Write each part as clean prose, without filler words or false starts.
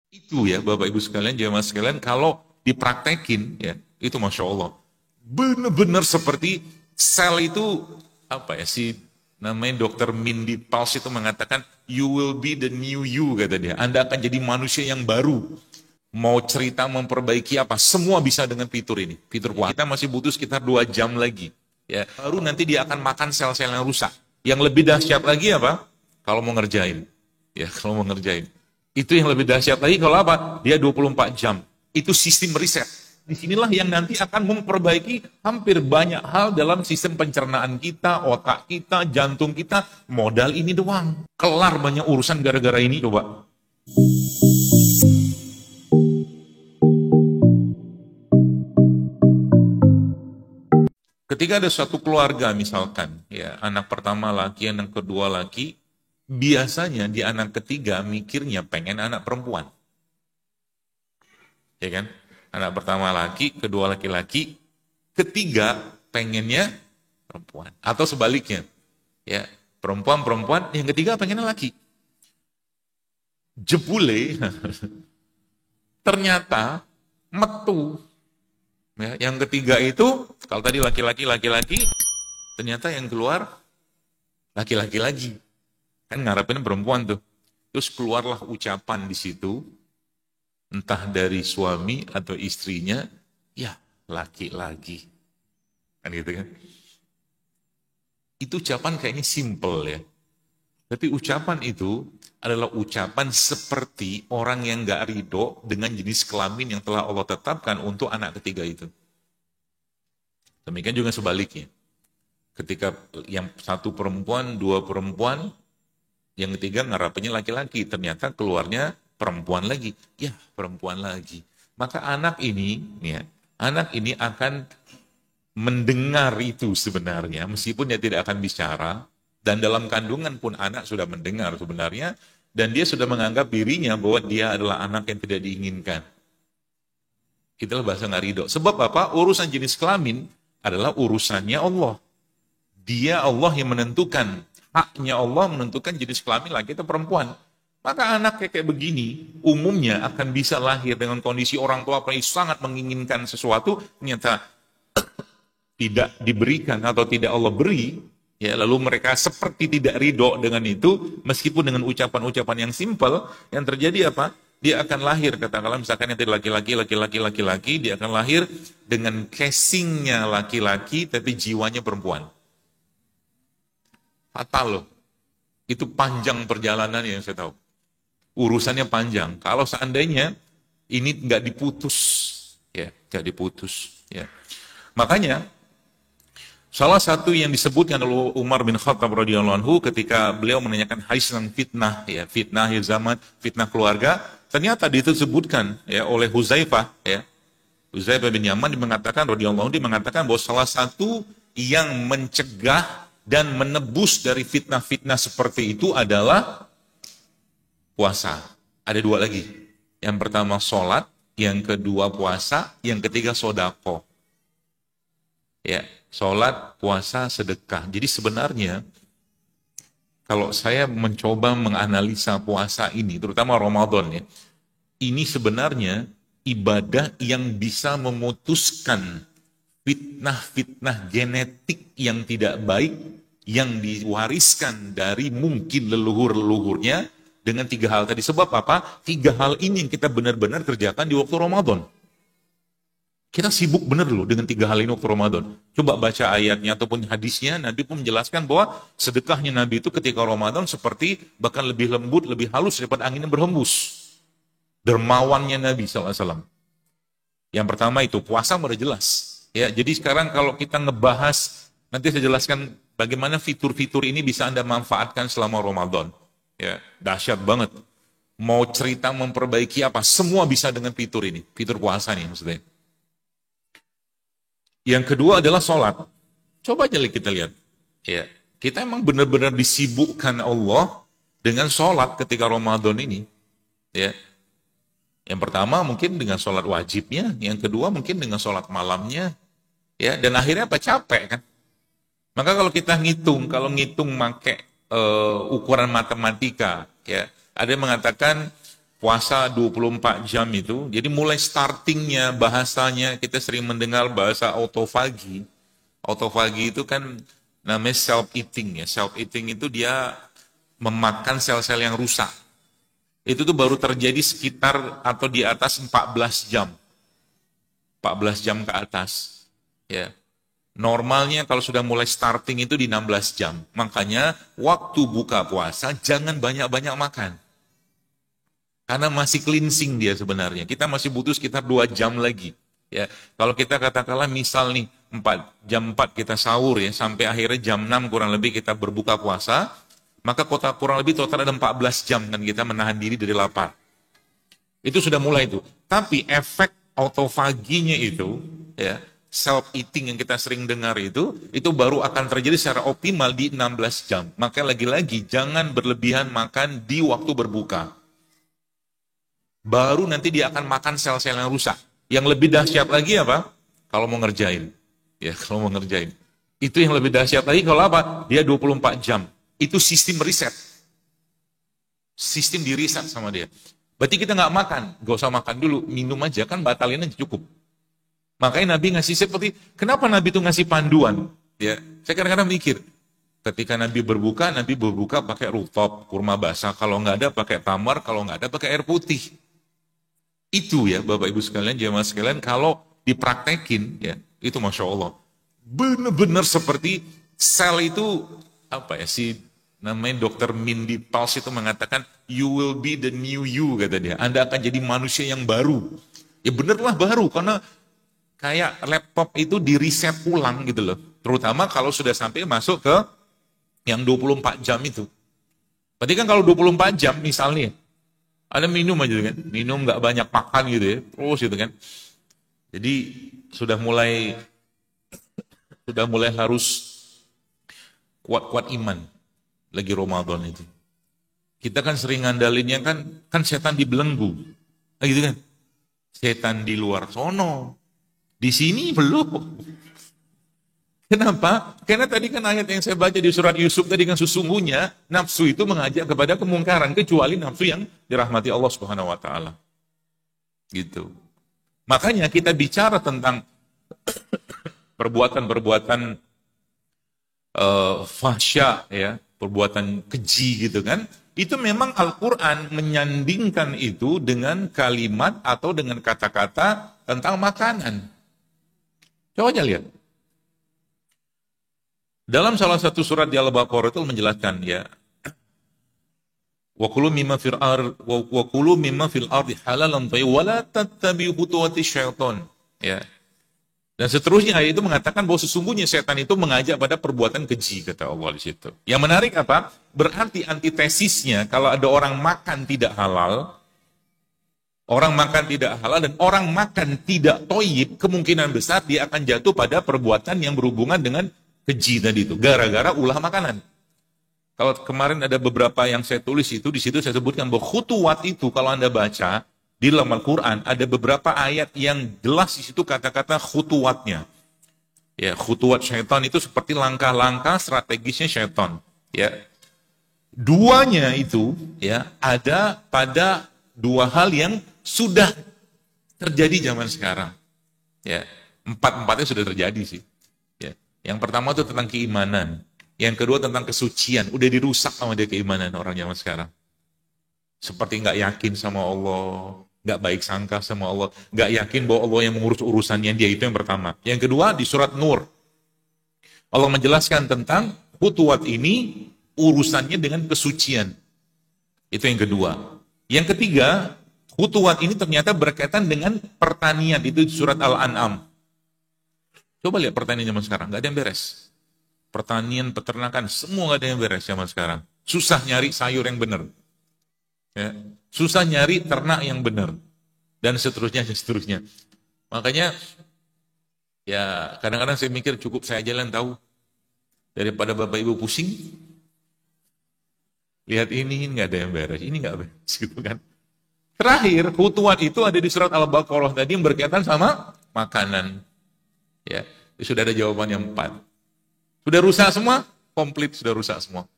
Itu ya Bapak Ibu sekalian, jemaah sekalian, kalau dipraktekin ya, itu Masya Allah. Benar-benar seperti sel itu, apa ya, si namanya Dokter Mindy Pals itu mengatakan, you will be the new you, kata dia. Anda akan jadi manusia yang baru. Mau cerita memperbaiki apa, semua bisa dengan fitur ini. Fitur kuat. Kita masih butuh sekitar 2 jam lagi. Ya, baru nanti dia akan makan sel-sel yang rusak. Yang lebih dahsyat lagi apa? Kalau mau ngerjain. Ya, kalau mau ngerjain. Itu yang lebih dahsyat lagi kalau apa? Dia 24 jam. Itu sistem riset. Disinilah yang nanti akan memperbaiki hampir banyak hal dalam sistem pencernaan kita, otak kita, jantung kita. Modal ini doang. Kelar banyak urusan gara-gara ini, coba. Ketika ada satu keluarga misalkan, ya anak pertama laki, anak kedua laki, biasanya di anak ketiga mikirnya pengen anak perempuan. Ya kan? Anak pertama laki, kedua laki-laki, ketiga pengennya perempuan. Atau sebaliknya, ya perempuan-perempuan, yang ketiga pengennya laki. Jebule, ternyata metu. Ya, yang ketiga itu, kalau tadi laki-laki, ternyata yang keluar laki-laki lagi. Kan ngarepin perempuan tuh. Terus keluarlah ucapan di situ, entah dari suami atau istrinya, ya laki lagi. Kan gitu kan. Itu ucapan kayaknya simple ya. Tapi ucapan itu adalah ucapan seperti orang yang gak ridho dengan jenis kelamin yang telah Allah tetapkan untuk anak ketiga itu. Demikian juga sebaliknya. Ketika yang satu perempuan, dua perempuan, yang ketiga ngarapinnya laki-laki, ternyata keluarnya perempuan lagi. Ya, perempuan lagi. Maka anak ini akan mendengar itu sebenarnya, meskipun dia tidak akan bicara, dan dalam kandungan pun anak sudah mendengar sebenarnya, dan dia sudah menganggap dirinya bahwa dia adalah anak yang tidak diinginkan. Itulah bahasa nggak ridho. Sebab apa? Urusan jenis kelamin adalah urusannya Allah. Dia Allah yang menentukan. Haknya Allah menentukan jenis kelamin laki atau perempuan. Maka anak kayak begini, umumnya akan bisa lahir dengan kondisi orang tua yang sangat menginginkan sesuatu, ternyata tidak diberikan atau tidak Allah beri, ya lalu mereka seperti tidak ridho dengan itu, meskipun dengan ucapan-ucapan yang simpel, yang terjadi apa? Dia akan lahir, katakanlah misalkan yang laki-laki, dia akan lahir dengan casingnya laki-laki, tapi jiwanya perempuan. Fatal loh. Itu panjang perjalanan yang saya tahu. Urusannya panjang. Kalau seandainya ini nggak diputus, ya nggak diputus, ya. Makanya salah satu yang disebutkan oleh Umar bin Khattab radhiyallahu anhu ketika beliau menanyakan hadis tentang fitnah, ya fitnah akhir zaman, fitnah keluarga, ternyata disebutkan ya oleh Huzaifah, ya Huzaifah bin Yaman mengatakan radhiyallahu anhu, dia mengatakan bahwa salah satu yang mencegah dan menebus dari fitnah-fitnah seperti itu adalah puasa. Ada 2 lagi. Yang pertama sholat, yang kedua puasa, yang ketiga sodako. Ya, sholat, puasa, sedekah. Jadi sebenarnya kalau saya mencoba menganalisa puasa ini, terutama Ramadan ya, ini sebenarnya ibadah yang bisa memutuskan fitnah-fitnah genetik yang tidak baik yang diwariskan dari mungkin leluhur-leluhurnya dengan 3 hal tadi. Sebab apa? 3 hal ini yang kita benar-benar kerjakan di waktu Ramadan. Kita sibuk benar loh dengan 3 hal ini waktu Ramadan. Coba baca ayatnya ataupun hadisnya, Nabi pun menjelaskan bahwa sedekahnya Nabi itu ketika Ramadan seperti bahkan lebih lembut, lebih halus daripada angin yang berhembus. Dermawannya Nabi SAW. Yang pertama itu, puasa udah jelas. Ya, jadi sekarang kalau kita ngebahas, nanti saya jelaskan bagaimana fitur-fitur ini bisa Anda manfaatkan selama Ramadan. Ya, dahsyat banget. Mau cerita memperbaiki apa, semua bisa dengan fitur ini. Fitur puasa nih maksudnya. Yang kedua adalah sholat. Coba aja kita lihat. Ya, kita emang benar-benar disibukkan Allah dengan sholat ketika Ramadan ini. Ya. Yang pertama mungkin dengan sholat wajibnya, yang kedua mungkin dengan sholat malamnya, ya, dan akhirnya apa? Capek kan? Maka kalau kita ngitung, pakai ukuran matematika, ya, ada yang mengatakan puasa 24 jam itu, jadi mulai startingnya bahasanya kita sering mendengar bahasa autofagi. Autofagi itu kan namanya self-eating ya. Self-eating itu dia memakan sel-sel yang rusak. Itu tuh baru terjadi sekitar atau di atas 14 jam. 14 jam ke atas. Ya. Normalnya kalau sudah mulai starting itu di 16 jam. Makanya waktu buka puasa jangan banyak-banyak makan. Karena masih cleansing dia sebenarnya. Kita masih butuh sekitar 2 jam lagi. Ya, kalau kita katakanlah misal nih jam 4 kita sahur ya, sampai akhirnya jam 6 kurang lebih kita berbuka puasa, maka kurang lebih total ada 14 jam kan kita menahan diri dari lapar. Itu sudah mulai itu. Tapi efek autofaginya itu, ya, self eating yang kita sering dengar itu baru akan terjadi secara optimal di 16 jam. Maka lagi-lagi jangan berlebihan makan di waktu berbuka. Baru nanti dia akan makan sel-sel yang rusak. Yang lebih dahsyat lagi apa? Kalau mau ngerjain. Ya, kalau mau ngerjain. Itu yang lebih dahsyat lagi kalau apa? Dia 24 jam. Itu sistem riset. Sistem di riset sama dia. Berarti kita nggak makan. Nggak usah makan dulu. Minum aja, kan batalin aja cukup. Makanya Nabi ngasih seperti, kenapa Nabi itu ngasih panduan? Ya, saya kadang-kadang mikir, ketika Nabi berbuka pakai rutop, kurma basah. Kalau nggak ada pakai tamar, kalau nggak ada pakai air putih. Itu ya Bapak Ibu sekalian, jemaah sekalian, kalau dipraktekin ya, itu Masya Allah. Benar-benar seperti sel itu, apa ya, namanya Dr. Mindy Pals itu mengatakan, you will be the new you, kata dia. Anda akan jadi manusia yang baru. Ya benerlah baru, karena kayak laptop itu di reset ulang gitu loh. Terutama kalau sudah sampai masuk ke yang 24 jam itu. Berarti kan kalau 24 jam misalnya, ada minum aja kan, minum nggak banyak makan gitu ya, terus gitu kan. Jadi sudah mulai harus kuat-kuat iman lagi Ramadan itu. Kita kan sering ngandalinnya kan setan dibelenggu, gitu kan. Setan di luar sono, di sini belum. Kenapa? Karena tadi kan ayat yang saya baca di surat Yusuf tadi kan sesungguhnya nafsu itu mengajak kepada kemungkaran kecuali nafsu yang dirahmati Allah Subhanahu wa taala. Gitu. Makanya kita bicara tentang perbuatan-perbuatan fahsya ya, perbuatan keji gitu kan. Itu memang Al-Qur'an menyandingkan itu dengan kalimat atau dengan kata-kata tentang makanan. Coba aja lihat. Dalam salah satu surat di Al-Baqarah itu menjelaskan ya, wa kulu mimma fil ardi halalan thayyiban wa la tattabi'u khutuwati syaitan. Ya. Dan seterusnya ayat itu mengatakan bahwa sesungguhnya setan itu mengajak pada perbuatan keji, kata Allah di situ. Yang menarik apa? Berarti antitesisnya kalau ada orang makan tidak halal, dan orang makan tidak thayyib, kemungkinan besar dia akan jatuh pada perbuatan yang berhubungan dengan keji tadi itu, gara-gara ulah makanan. Kalau kemarin ada beberapa yang saya tulis itu, di situ saya sebutkan bahwa khutuwat itu kalau Anda baca di dalam Al-Quran, ada beberapa ayat yang jelas di situ kata-kata khutuwatnya. Ya, khutuwat syaitan itu seperti langkah-langkah strategisnya syaitan. Ya. Duanya itu ya ada pada dua hal yang sudah terjadi zaman sekarang. Ya, empat-empatnya sudah terjadi sih. Yang pertama itu tentang keimanan. Yang kedua tentang kesucian. Udah dirusak sama dia keimanan orang zaman sekarang. Seperti nggak yakin sama Allah, nggak baik sangka sama Allah, nggak yakin bahwa Allah yang mengurus urusannya dia, itu yang pertama. Yang kedua di surat Nur. Allah menjelaskan tentang khutuwat ini urusannya dengan kesucian. Itu yang kedua. Yang ketiga, khutuwat ini ternyata berkaitan dengan pertanian. Itu di surat Al-An'am. Coba lihat pertanian zaman sekarang, nggak ada yang beres. Pertanian, peternakan, semua nggak ada yang beres zaman sekarang. Susah nyari sayur yang benar. Ya. Susah nyari ternak yang benar. Dan seterusnya. Makanya, ya kadang-kadang saya mikir cukup saya jalan tahu. Daripada Bapak Ibu pusing, lihat ini nggak ada yang beres, ini nggak beres, gitu kan. Terakhir, khutuwat itu ada di surat Al-Baqarah tadi yang berkaitan sama makanan. Ya, sudah ada jawaban yang 4. Sudah rusak semua? Komplit sudah rusak semua.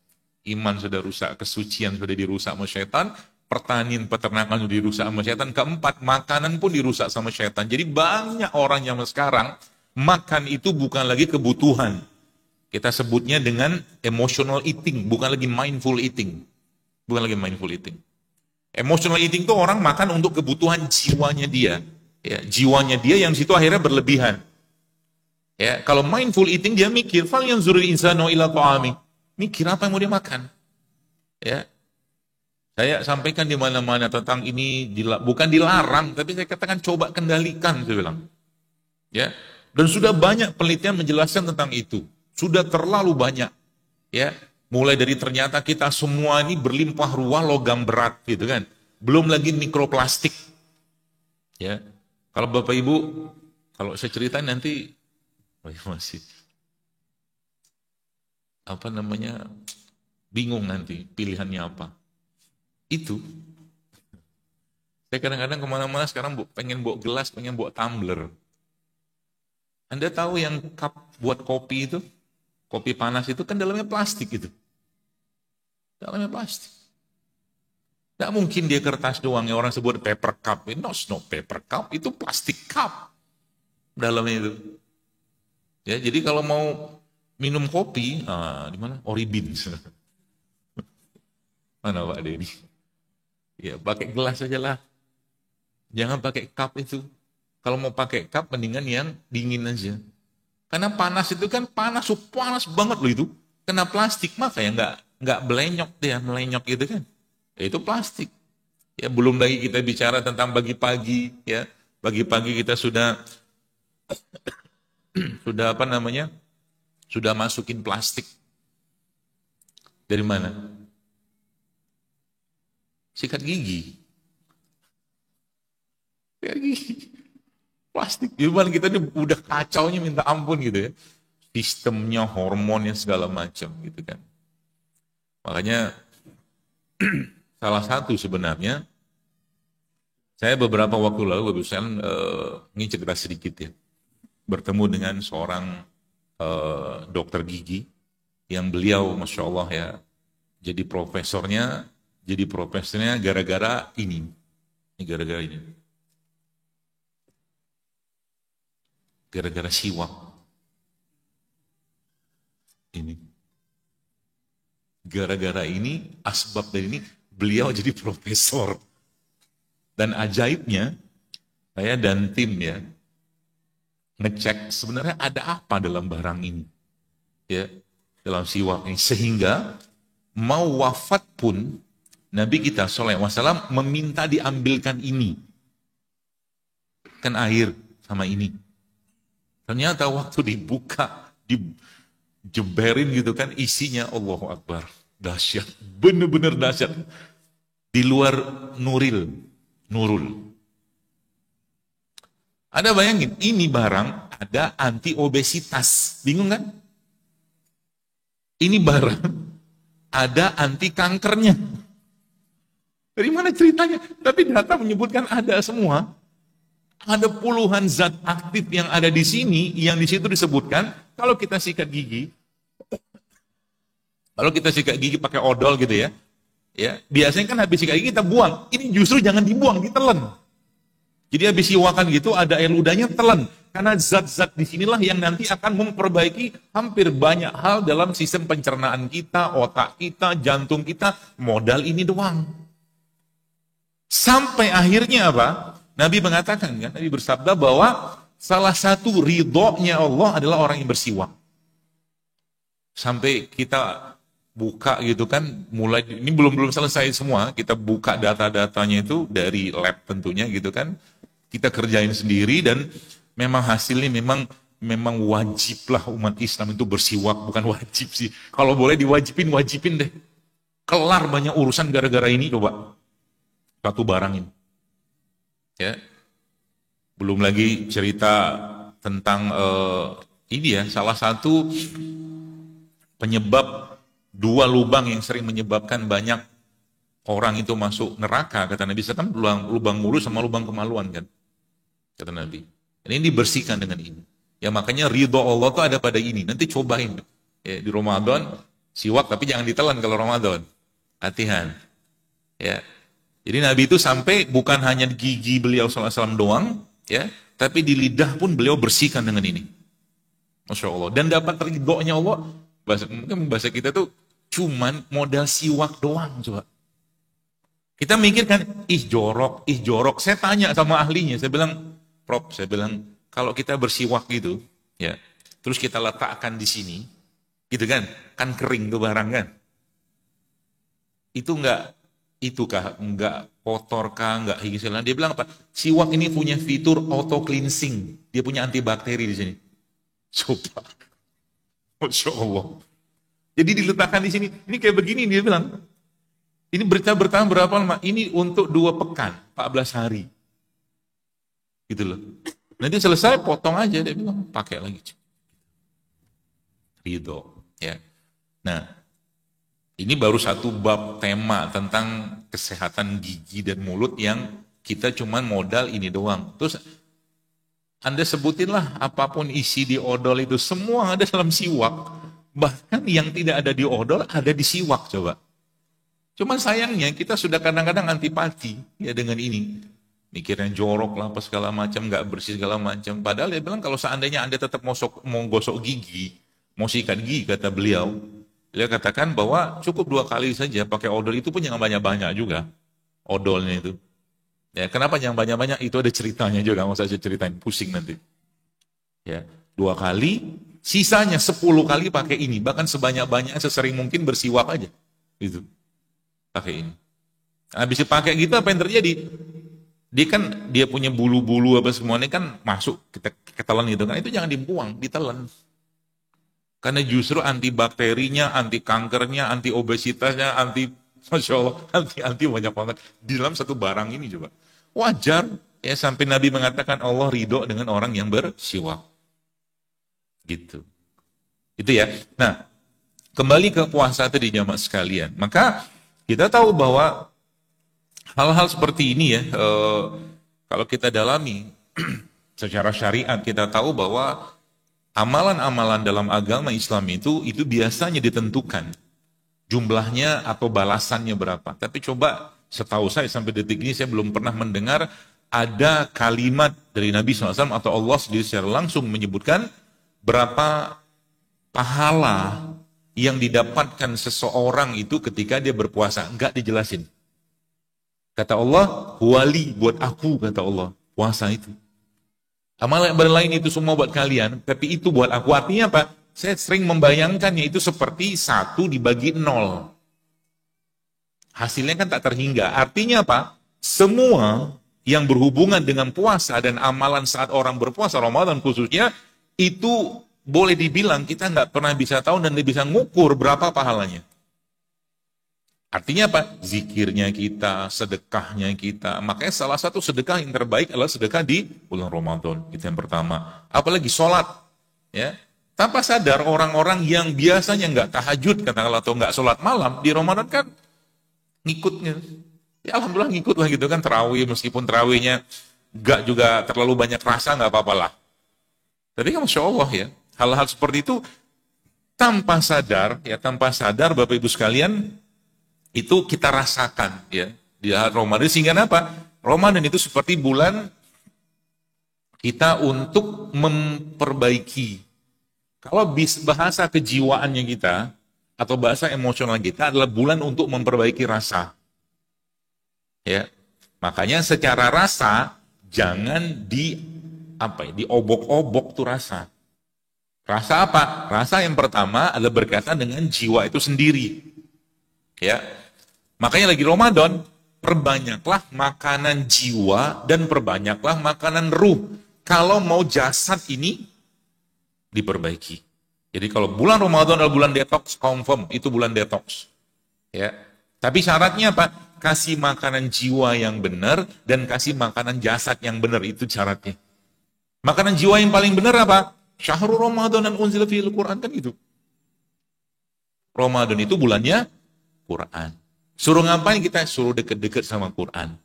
Iman sudah rusak, kesucian sudah dirusak sama syaitan. pertanian, peternakan dirusak sama setan. Keempat, makanan pun dirusak sama setan. Jadi banyak orang yang sekarang makan itu bukan lagi kebutuhan. Kita sebutnya dengan emotional eating, bukan lagi mindful eating. Bukan lagi mindful eating. Emotional eating itu orang makan untuk kebutuhan jiwanya dia. Ya, jiwanya dia yang situ akhirnya berlebihan. Ya, kalau mindful eating dia mikir, fal yanzurul insanu ila ta'ami. Mikir apa yang mau dia makan. Ya. Saya sampaikan di mana-mana tentang ini bukan dilarang, tapi saya katakan coba kendalikan, saya bilang. Ya. Dan sudah banyak penelitian menjelaskan tentang itu. Sudah terlalu banyak. Ya. Mulai dari ternyata kita semua ini berlimpah ruah logam berat gitu kan. Belum lagi mikroplastik. Ya. Kalau Bapak Ibu, kalau saya ceritain nanti masih bingung nanti pilihannya apa. Itu. Saya kadang-kadang kemana-mana sekarang pengen bawa gelas, pengen bawa tumbler. Anda tahu yang cup buat kopi itu? Kopi panas itu kan dalamnya plastik itu. Dalamnya plastik. Tidak mungkin dia kertas doang, yang orang sebut paper cup. No paper cup, itu plastik cup. Dalamnya itu. Ya, jadi kalau mau minum kopi, di mana? Oribin. Mana Pak Denny? Ya, pakai gelas saja lah. Jangan pakai cup itu. Kalau mau pakai cup, mendingan yang dingin aja. Karena panas itu kan panas banget loh itu. Kena plastik, maka ya nggak melenyok gitu kan. Ya, itu plastik. Ya, belum lagi kita bicara tentang pagi-pagi, ya. Pagi-pagi kita sudah sudah masukin plastik. Dari mana? Sikat gigi. Sikat gigi. Plastik. Gimana kita ini udah kacaunya minta ampun gitu ya. Sistemnya, hormonnya segala macam gitu kan. Makanya salah satu sebenarnya, saya beberapa waktu lalu ingin cerita sedikit ya. Bertemu dengan seorang dokter gigi yang beliau Masya Allah ya jadi profesornya gara-gara ini. Gara-gara ini. Gara-gara siwak. Ini. Gara-gara ini, asbab dari ini, beliau jadi profesor. Dan ajaibnya, saya dan tim ya, ngecek sebenarnya ada apa dalam barang ini. Ya, dalam siwak ini. Sehingga, mau wafat pun, Nabi kita SAW meminta diambilkan ini. Kan air sama ini. Ternyata waktu dibuka, dijeberin gitu kan, isinya Allahu Akbar. Dahsyat, bener-bener dahsyat. Di luar nurul. Ada bayangin, ini barang ada anti obesitas. Bingung kan? Ini barang ada anti kankernya. Dari mana ceritanya? Tapi data menyebutkan ada semua. Ada puluhan zat aktif yang ada di sini, yang di situ disebutkan, kalau kita sikat gigi pakai odol gitu ya, biasanya kan habis sikat gigi kita buang, ini justru jangan dibuang, ditelan. Jadi habis siwakan gitu ada air ludahnya, telan. Karena zat-zat di sinilah yang nanti akan memperbaiki hampir banyak hal dalam sistem pencernaan kita, otak kita, jantung kita, modal ini doang. Sampai akhirnya apa? Nabi mengatakan kan, Nabi bersabda bahwa salah satu ridhonya Allah adalah orang yang bersiwak. Sampai kita buka gitu kan, mulai ini belum selesai semua, kita buka data-datanya itu dari lab tentunya gitu kan. Kita kerjain sendiri dan memang hasilnya memang wajiblah umat Islam itu bersiwak, bukan wajib sih. Kalau boleh wajibin deh. Kelar banyak urusan gara-gara ini coba. Satu barang ini. Ya, belum lagi cerita tentang ini ya, salah satu penyebab 2 lubang yang sering menyebabkan banyak orang itu masuk neraka, kata Nabi SAW, lubang mulut sama lubang kemaluan kan, kata Nabi. Dan ini dibersihkan dengan ini. Ya makanya ridho Allah itu ada pada ini. Nanti cobain ya, di Ramadan siwak, tapi jangan ditelan kalau Ramadan. Latihan. Ya. Jadi Nabi itu sampai bukan hanya gigi beliau SAW doang, ya, tapi di lidah pun beliau bersihkan dengan ini. Masya Allah. Dan dapat ridhonya Allah, mungkin bahasa kita tuh cuman modal siwak doang, coba. Kita mikirkan, ih jorok. Saya tanya sama ahlinya, saya bilang, Prof, saya bilang, kalau kita bersiwak gitu, ya, terus kita letakkan di sini, gitu kan kering tuh barang kan. Itu enggak kotor kah, enggak higienis. Dia bilang apa? Siwak ini punya fitur auto cleansing. Dia punya antibakteri di sini. Coba. Masya Allah. Jadi diletakkan di sini. Ini kayak begini dia bilang. Ini bertahan berapa lama? Ini untuk 2 pekan, 14 hari. Gitu loh. Nanti selesai potong aja, dia bilang pakai lagi. Ridho, ya. Nah, ini baru satu bab tema tentang kesehatan gigi dan mulut yang kita cuma modal ini doang. Terus Anda sebutinlah apapun isi di odol itu, semua ada dalam siwak. Bahkan yang tidak ada di odol ada di siwak, coba. Cuman sayangnya kita sudah kadang-kadang antipati ya dengan ini. Mikirnya jorok lah apa segala macam, nggak bersih segala macam. Padahal dia bilang kalau seandainya Anda tetap mau gosok gigi, mau sikat gigi kata beliau, dia katakan bahwa cukup 2 kali saja pakai odol, itu pun jangan banyak-banyak juga odolnya itu. Ya, kenapa yang banyak-banyak? Itu ada ceritanya juga, nggak usah saya ceritain, pusing nanti. Ya, 2 kali, sisanya 10 kali pakai ini, bahkan sebanyak-banyak sesering mungkin bersiwak aja. Itu. Pakai ini. Habis dipakai gitu apa yang terjadi? Dia punya bulu-bulu apa semuanya kan masuk kita ketelan gitu kan. Itu jangan dibuang, ditelan. Karena justru antibakterinya, anti kankernya, anti obesitasnya, Masya Allah, anti banyak banget di dalam satu barang ini coba. Wajar ya sampai Nabi mengatakan Allah ridho dengan orang yang bersiwak. Gitu. Itu ya. Nah, kembali ke puasa tadi jamaah sekalian. Maka kita tahu bahwa hal-hal seperti ini ya, kalau kita dalami secara syariat, kita tahu bahwa amalan-amalan dalam agama Islam itu biasanya ditentukan jumlahnya atau balasannya berapa. Tapi coba setahu saya sampai detik ini saya belum pernah mendengar ada kalimat dari Nabi SAW atau Allah sendiri secara langsung menyebutkan berapa pahala yang didapatkan seseorang itu ketika dia berpuasa. Enggak dijelasin. Kata Allah, wali buat aku, kata Allah, puasa itu. Amalan lain itu semua buat kalian, tapi itu buat aku. Artinya apa? Saya sering membayangkannya itu seperti 1 dibagi 0. Hasilnya kan tak terhingga. Artinya apa? Semua yang berhubungan dengan puasa dan amalan saat orang berpuasa, Ramadan khususnya, itu boleh dibilang kita nggak pernah bisa tahu dan bisa ngukur berapa pahalanya. Artinya apa? Zikirnya kita, sedekahnya kita. Makanya salah satu sedekah yang terbaik adalah sedekah di bulan Ramadan. Itu yang pertama. Apalagi sholat. Ya. Tanpa sadar orang-orang yang biasanya nggak tahajud katakanlah atau nggak sholat malam, di Ramadan kan ngikutnya. Ya alhamdulillah ngikut lah gitu kan, terawih, meskipun terawihnya nggak juga terlalu banyak rasa, nggak apa-apalah. Tapi kan Masya Allah ya, hal-hal seperti itu tanpa sadar Bapak Ibu sekalian, itu kita rasakan ya di Ramadan. Sehingga apa? Ramadan itu seperti bulan kita untuk memperbaiki. Kalau bahasa kejiwaannya kita atau bahasa emosional kita adalah bulan untuk memperbaiki rasa. Ya. Makanya secara rasa jangan diobok-obok tuh rasa. Rasa apa? Rasa yang pertama adalah berkaitan dengan jiwa itu sendiri. Ya. Makanya lagi Ramadan, perbanyaklah makanan jiwa dan perbanyaklah makanan ruh. Kalau mau jasad ini diperbaiki. Jadi kalau bulan Ramadan adalah bulan detox, confirm itu bulan detox. Ya. Tapi syaratnya apa? Kasih makanan jiwa yang benar dan kasih makanan jasad yang benar, itu syaratnya. Makanan jiwa yang paling benar apa? Syahrul Ramadan dan unzila fil Quran, kan gitu. Ramadan itu bulannya Quran. Suruh ngapain kita? Suruh deket-deket sama Quran.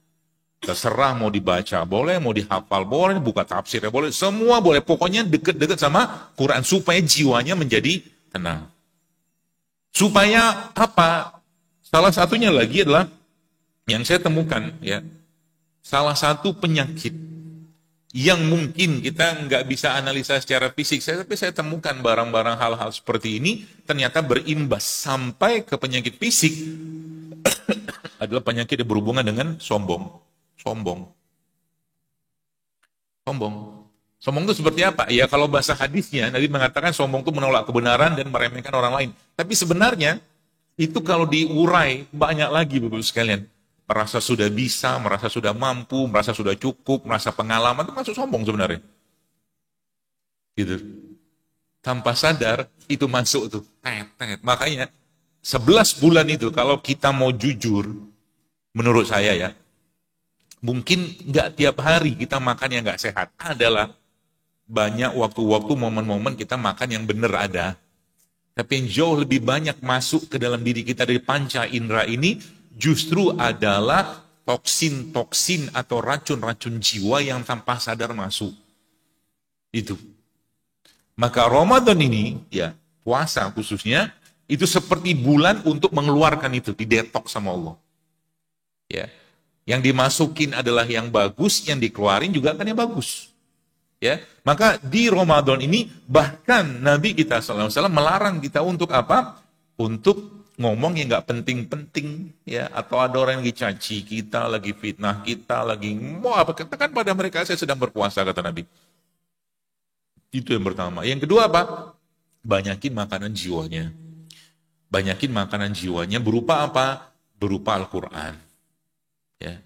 Terserah mau dibaca boleh, mau dihafal boleh, buka tafsirnya boleh, semua boleh. Pokoknya deket-deket sama Quran supaya jiwanya menjadi tenang. Supaya apa? Salah satunya lagi adalah Yang saya temukan ya, salah satu penyakit yang mungkin kita nggak bisa analisa secara fisik, tapi saya temukan barang-barang hal-hal seperti ini ternyata berimbas sampai ke penyakit fisik adalah penyakit yang berhubungan dengan sombong. Sombong. Sombong. Sombong itu seperti apa? Ya kalau bahasa hadisnya, Nabi mengatakan sombong itu menolak kebenaran dan meremehkan orang lain. Tapi sebenarnya, itu kalau diurai banyak lagi Bapak sekalian. Merasa sudah bisa, merasa sudah mampu, merasa sudah cukup, merasa pengalaman, itu masuk sombong sebenarnya. Gitu. Tanpa sadar, itu masuk tuh. Makanya, 11 bulan itu, kalau kita mau jujur, menurut saya ya, mungkin nggak tiap hari kita makan yang nggak sehat. Adalah banyak waktu-waktu, momen-momen kita makan yang benar ada. Tapi yang jauh lebih banyak masuk ke dalam diri kita dari panca indera ini, justru adalah toksin-toksin atau racun-racun jiwa yang tanpa sadar masuk. Itu. Maka Ramadan ini, ya puasa khususnya, itu seperti bulan untuk mengeluarkan itu, didetoks sama Allah. Ya, yang dimasukin adalah yang bagus, yang dikeluarin juga akan yang bagus. Ya, maka di Ramadan ini bahkan Nabi kita SAW melarang kita untuk apa? Untuk ngomong yang nggak penting-penting, ya, atau ada orang yang lagi caci kita, lagi fitnah kita, lagi mau apa? Katakan pada mereka saya sedang berpuasa, kata Nabi. Itu yang pertama. Yang kedua apa? Banyakin makanan jiwanya. Banyakin makanan jiwanya berupa apa? Berupa Al-Quran. Ya.